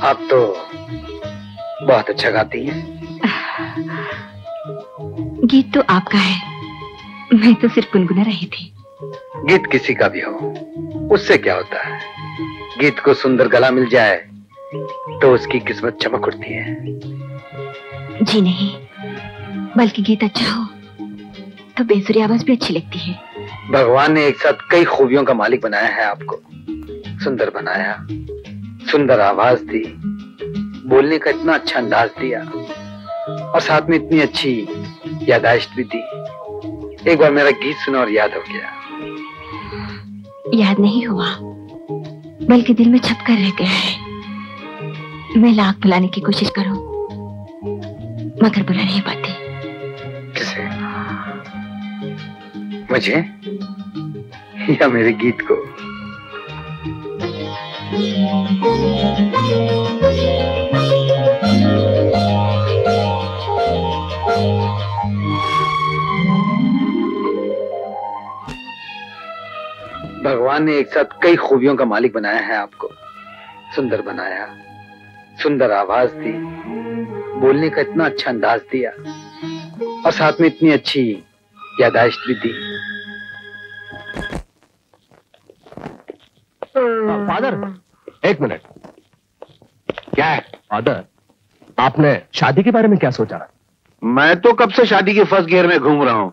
आप तो बहुत अच्छा गाती हैं। गीत तो आपका है, मैं तो सिर्फ गुनगुना रही थी। गीत किसी का भी हो, उससे क्या होता है। गीत को सुंदर गला मिल जाए तो उसकी किस्मत चमक उठती है। जी नहीं, बल्कि गीत अच्छा हो तो बेसुरी आवाज भी अच्छी लगती है। भगवान ने एक साथ कई खूबियों का मालिक बनाया है आपको। सुंदर बनाया, सुंदर आवाज दी, बोलने का इतना अच्छा अंदाज दिया और साथ में इतनी अच्छी याददाश्त भी दी। एक बार मेरा गीत सुना और याद हो गया। याद नहीं हुआ, बल्कि दिल में छप कर रह गया है। मैं लाख बुलाने की कोशिश करूं, मगर बुला नहीं पाती। किसे? मुझे या मेरे गीत को? भगवान ने एक साथ कई खूबियों का मालिक बनाया है आपको। सुंदर बनाया, सुंदर आवाज दी, बोलने का इतना अच्छा अंदाज दिया और साथ में इतनी अच्छी याददाश्त भी दी। फादर, एक मिनट। क्या है फादर, आपने शादी के बारे में क्या सोचा? मैं तो कब से शादी के फर्स्ट गियर में घूम रहा हूँ,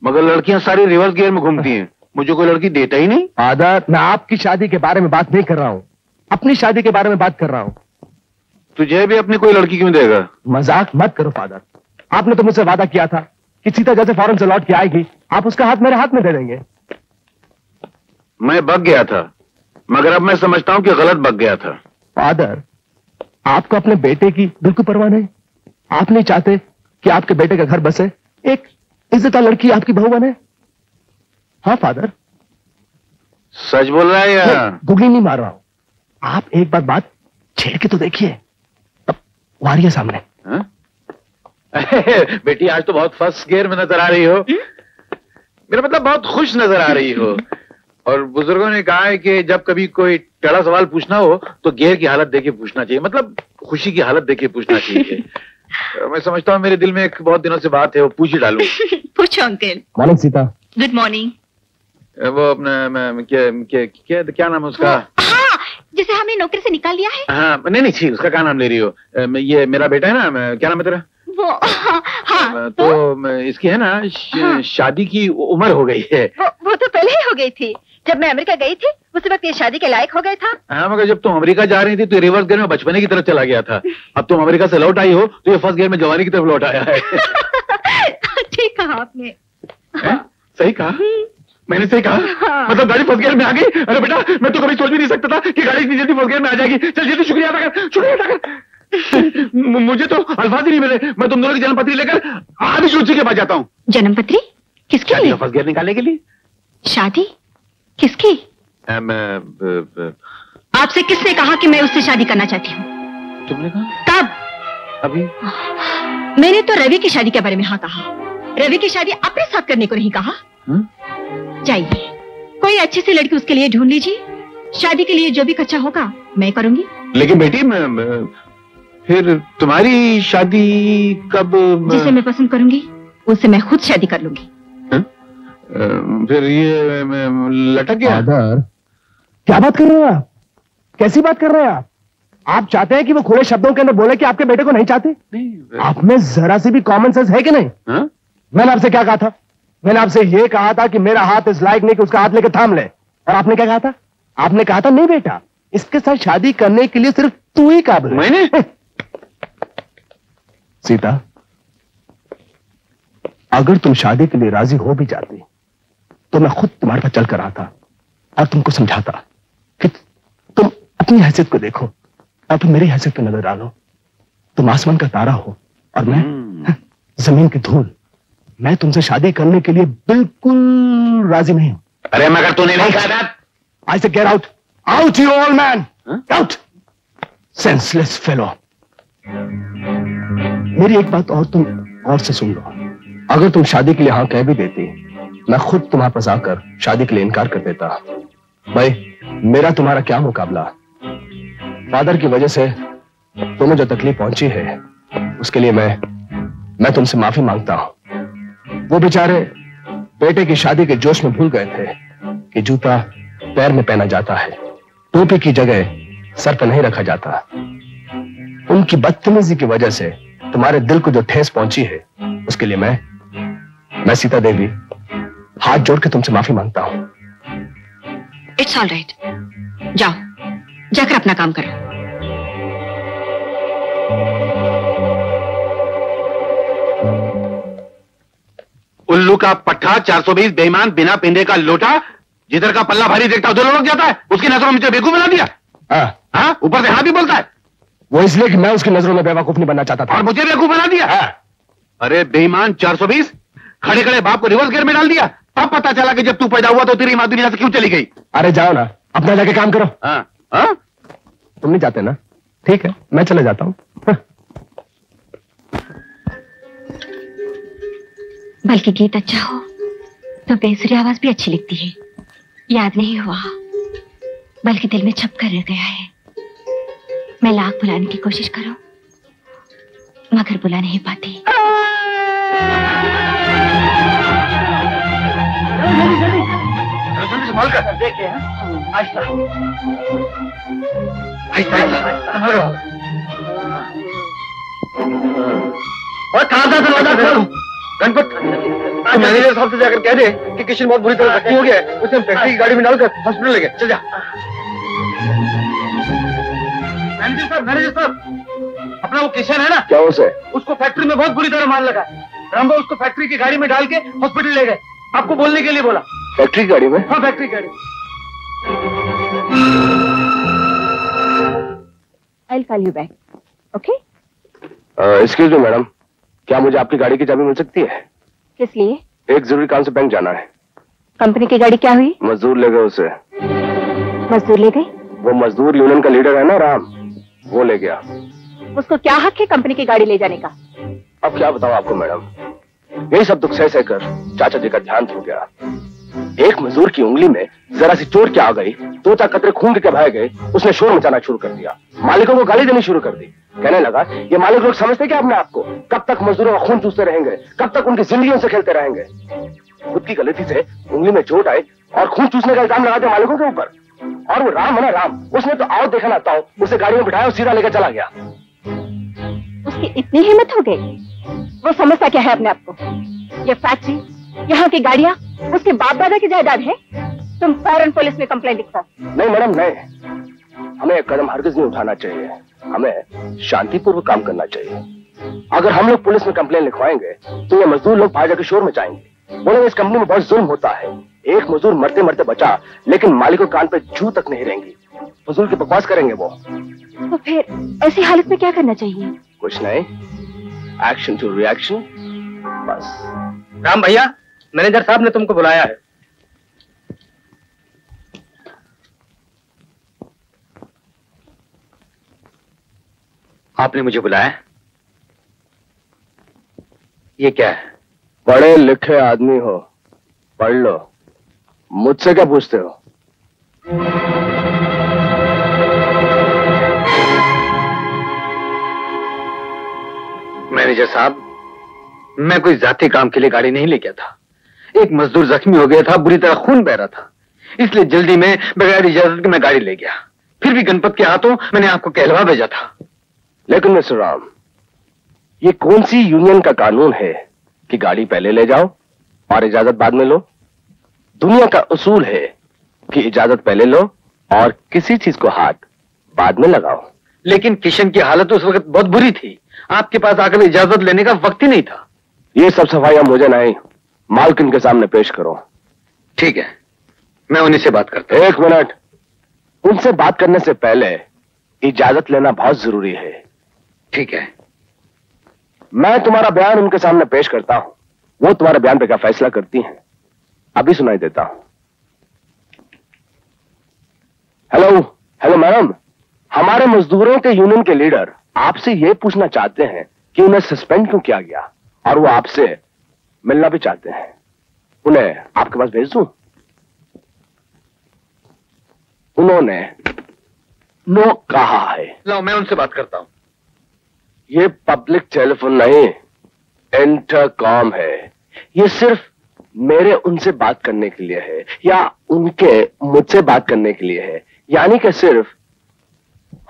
मगर लड़कियां सारी रिवर्स गियर में घूमती हैं। मुझे कोई लड़की देता ही नहीं। फादर, मैं आपकी शादी के बारे में बात नहीं कर रहा हूँ, अपनी शादी के बारे में बात कर रहा हूँ। तुझे भी अपनी कोई लड़की क्यों देगा? मजाक मत करो फादर। आपने तो मुझसे वादा किया था कि सीता जैसे फौरन से लौट के आएगी, आप उसका हाथ मेरे हाथ में दे देंगे। मैं बक गया था, मगर अब मैं समझता हूँ कि गलत बक गया था। फादर, आपको अपने बेटे की बिल्कुल परवाह नहीं। आप नहीं चाहते कि आपके बेटे का घर बसे, एक इज्जतदार लड़की आपकी बहू बने। हाँ फादर, सच बोल रहा है या? गुगली नहीं मार रहा हूं। आप एक बार बात छेड़ के तो देखिए, अब वारिया सामने। बेटी, आज तो बहुत फर्स्ट गियर में नजर आ रही हो। मेरा मतलब बहुत खुश नजर आ रही हो। और बुजुर्गों ने कहा है कि जब कभी कोई टेढ़ा सवाल पूछना हो तो गियर की हालत देके पूछना चाहिए, मतलब खुशी की हालत देके पूछना चाहिए। मैं समझता हूँ मेरे दिल में एक बहुत दिनों से बात है, वो पूछ ही डालूं। पूछो uncle. Morning Sita. Good morning. वो अपना क्या नाम है उसका? हाँ, जिसे हमने नौकरी से निकाल दिया है। हाँ, नहीं, उसका क्या नाम ले रही हो? ये मेरा बेटा है ना, क्या नाम है तेरा? वो हाँ, तो इसकी है ना शादी की उम्र हो गई है। वो तो पहले ही हो गई थी। जब मैं अमेरिका गई थी उस वक्त ये शादी के लायक हो गया था। हाँ, मगर जब तुम अमेरिका जा रही थी तो रिवर्स गियर में बचपने की तरफ चला गया था। अब तुम अमेरिका से लौट आई हो तो ये फर्स्ट गियर में जवानी की तरफ लौट आया है। ठीक कहा आपने। सही कहा? मैंने सही कहा? मतलब गाड़ी फर्स्ट गियर में आ गई? अरे बेटा, मैं तो कभी सोच भी नहीं सकता था कि गाड़ी इतनी जल्दी फर्स्ट गियर में आ जाएगी। चल जल्दी शुक्रिया अदा कर, शुक्रिया अदा कर। मुझे तो अल्फाज ही नहीं मिले। मैं तुम दोनों की जन्मपत्री लेकर आज सूची के पास जाता हूँ। जन्मपत्री किसके लिए? फर्स्ट गियर निकालने के लिए। शादी किसकी? आपसे किसने कहा कि मैं उससे शादी करना चाहती हूँ? तुमने कहा? कब? अभी। मैंने तो रवि की शादी के बारे में हाँ कहा। रवि की शादी अपने साथ करने को नहीं कहा। जाइए, कोई अच्छी सी लड़की उसके लिए ढूंढ लीजिए। शादी के लिए जो भी खर्चा होगा मैं करूंगी। लेकिन बेटी, फिर तुम्हारी शादी कब? जिसे मैं पसंद करूंगी उससे मैं खुद शादी कर लूंगी। फिर ये लटक गया। क्या बात कर रहे हो आप? कैसी बात कर रहे हैं आप? आप चाहते हैं कि वो खुले शब्दों के अंदर बोले कि आपके बेटे को नहीं चाहते? नहीं। आप में जरा सी भी कॉमन सेंस है कि नहीं? मैंने आपसे क्या कहा था? मैंने आपसे यह कहा था कि मेरा हाथ इस लायक नहीं कि उसका हाथ लेकर थाम ले। और आपने क्या कहा था? आपने कहा था नहीं बेटा, इसके साथ शादी करने के लिए सिर्फ तू ही काबिल है। मैंने? सीता, अगर तुम शादी के लिए राजी हो भी जाती तो मैं खुद तुम्हारे पास चल कर आता और तुमको समझाता कि तुम अपनी हैसियत को देखो और तुम मेरी हैसियत पे नजर डालो। तुम आसमान का तारा हो और मैं जमीन की धूल। मैं तुमसे शादी करने के लिए बिल्कुल राजी नहीं हूं। अरे मगर तूने नहीं कहा था? I say get out, out you old man, out, senseless fellow। मेरी एक बात और तुम और से सुन लो। अगर तुम शादी के लिए हाँ कह भी देती, मैं खुद तुम्हारे पास आकर शादी के लिए इनकार कर देता। भाई, मेरा तुम्हारा क्या मुकाबला? फादर की वजह से तुम्हें जो तकलीफ पहुंची है उसके लिए मैं तुमसे माफी मांगता हूं। वो बेचारे बेटे की शादी के जोश में भूल गए थे कि जूता पैर में पहना जाता है, टोपी की जगह सर पर नहीं रखा जाता। उनकी बदतमीजी की वजह से तुम्हारे दिल को जो ठेस पहुंची है उसके लिए मैं सीता देवी हाथ जोड़ के तुमसे माफी मांगता हूं। इट्स ऑल राइट, जाओ जाकर अपना काम करो। उल्लू का पट्टा, 420 बेईमान, बिना पिंडे का लोटा, जिधर का पल्ला भारी देखता उधर लुढ़क जाता है। उसकी नजरों में मुझे बेवकूफ बना दिया। हाँ, ऊपर से हाँ भी बोलता है। वो इसलिए कि मैं उसकी नजरों में बेवकूफ नहीं बनना चाहता था। और मुझे बेवकूफ बना दिया। अरे बेईमान 420, खड़े खड़े बाप को रिवर्स गियर में डाल दिया। अब पता चला कि जब तू पैदा हुआ तो तेरी माँ दुनिया से क्यों चली गई। अरे जाओ ना, अपना जाके काम करो। तुम नहीं जाते ना? ठीक है, मैं चले जाता हूं। बल्कि गीत अच्छा हो तो बेसुरी आवाज भी अच्छी लगती है। याद नहीं हुआ, बल्कि दिल में छप कर रह गया है। मैं लाख बुलाने की कोशिश करूं मगर बुला नहीं पाती। संभाल कर देखिए। आहिस्ता और था गणपत, मैनेजर साहब से जाकर कह दे कि किशन बहुत बुरी तरह जख्मी हो गया है, उसे हम टैक्सी की गाड़ी में डालकर हॉस्पिटल ले गए। चल जा। मैनेजर साहब, अपना वो किशन है ना, क्या उसे? उसको फैक्ट्री में बहुत बुरी तरह मार लगा। रामबा उसको फैक्ट्री की गाड़ी में डाल के हॉस्पिटल ले गए। आपको बोलने के लिए बोला। फैक्ट्री गाड़ी में? हाँ, फैक्ट्री गाड़ी। I'll call you back. Okay? Excuse me madam, क्या मुझे आपकी गाड़ी की चाबी मिल सकती है? किस लिए? एक जरूरी काम से बैंक जाना है। कंपनी की गाड़ी क्या हुई? मजदूर ले गए उसे। मजदूर ले गए? वो मजदूर यूनियन का लीडर है ना राम, वो ले गया। उसको क्या हक है कंपनी की गाड़ी ले जाने का? अब क्या बताऊं आपको मैडम, यही सब दुख सह कर चाचा जी का ध्यान हो गया। एक मजदूर की उंगली में जरा सी चोट क्या आ गई, दो चार कतरे खून के बह गए, उसने शोर मचाना शुरू कर दिया। मालिकों को गाली देनी शुरू कर दी। कहने लगा, ये मालिक लोग समझते क्या अपने आप को? कब तक मजदूरों का खून चूसते रहेंगे? कब तक उनकी जिंदगियों से खेलते रहेंगे? खुद की गलती से उंगली में चोट आई और खून चूसने का इल्जाम लगा दिया मालिकों के ऊपर। और वो राम है ना राम, उसने तो आओ देखा ना ताओ उसे गाड़ी में बिठाया और सीधा लेकर चला गया। उसकी इतनी हिम्मत हो गई? वो समझता क्या है अपने आप को? ये फैक्ट्री, यहाँ की गाड़ियाँ उसके बाप दादा की जायदाद है। तुम फौरन पुलिस में कंप्लेंट लिखो। नहीं मैडम नहीं, हमें एक कदम हरगिज नहीं उठाना चाहिए। हमें शांतिपूर्वक काम करना चाहिए। अगर हम लोग पुलिस में कंप्लेंट लिखवाएंगे तो ये मजदूर लोग बाहर जाकर शोर मचाएंगे, बोलेंगे इस कंपनी में बहुत जुल्म होता है। एक मजदूर मरते मरते बचा, लेकिन मालिकों कान पे जू तक नहीं रहेंगी। फजूल की बकवास करेंगे वो। तो फिर ऐसी हालत में क्या करना चाहिए? कुछ नहीं, एक्शन टू रिएक्शन, बस। राम भैया, मैनेजर साहब ने तुमको बुलाया है। आपने मुझे बुलाया? ये क्या है? पढ़े लिखे आदमी हो, पढ़ लो, मुझसे क्या पूछते हो? मैनेजर साहब, मैं कोई जाती काम के लिए गाड़ी नहीं ले गया था। एक मजदूर जख्मी हो गया था, बुरी तरह खून बह रहा था, इसलिए जल्दी में बगैर इजाजत के मैं गाड़ी ले गया। फिर भी गणपत के हाथों मैंने आपको कहलवा भेजा था। लेकिन मिस्टर राम, ये कौन सी यूनियन का कानून है कि गाड़ी पहले ले जाओ और इजाजत बाद में लो? दुनिया का उसूल है कि इजाजत पहले लो और किसी चीज को हाथ बाद में लगाओ। लेकिन किशन की हालत उस वक्त बहुत बुरी थी, आपके पास आकर इजाजत लेने का वक्त ही नहीं था। ये सब सफाइयां मुझे नहीं, मालकिन के सामने पेश करो। ठीक है, मैं उन्हीं से बात करता हूं। एक मिनट, उनसे बात करने से पहले इजाजत लेना बहुत जरूरी है। ठीक है, मैं तुम्हारा बयान उनके सामने पेश करता हूं, वो तुम्हारे बयान पे क्या फैसला करती हैं अभी सुनाई देता हूं। हेलो मैडम, हमारे मजदूरों के यूनियन के लीडर आपसे ये पूछना चाहते हैं कि उन्हें सस्पेंड क्यों किया गया, और वो आपसे मिलना भी चाहते हैं। उन्हें आपके पास भेज दूं? उन्होंने नो कहा है। लो, मैं उनसे बात करता हूं। ये पब्लिक टेलीफोन नहीं, इंटरकॉम है। ये सिर्फ मेरे उनसे बात करने के लिए है या उनके मुझसे बात करने के लिए है, यानी कि सिर्फ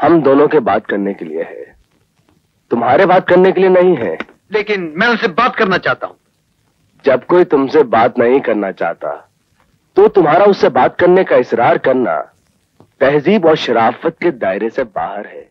हम दोनों के बात करने के लिए है, तुम्हारे बात करने के लिए नहीं है। लेकिन मैं उनसे बात करना चाहता हूं। जब कोई तुमसे बात नहीं करना चाहता तो तुम्हारा उससे बात करने का इसरार करना तहजीब और शराफत के दायरे से बाहर है।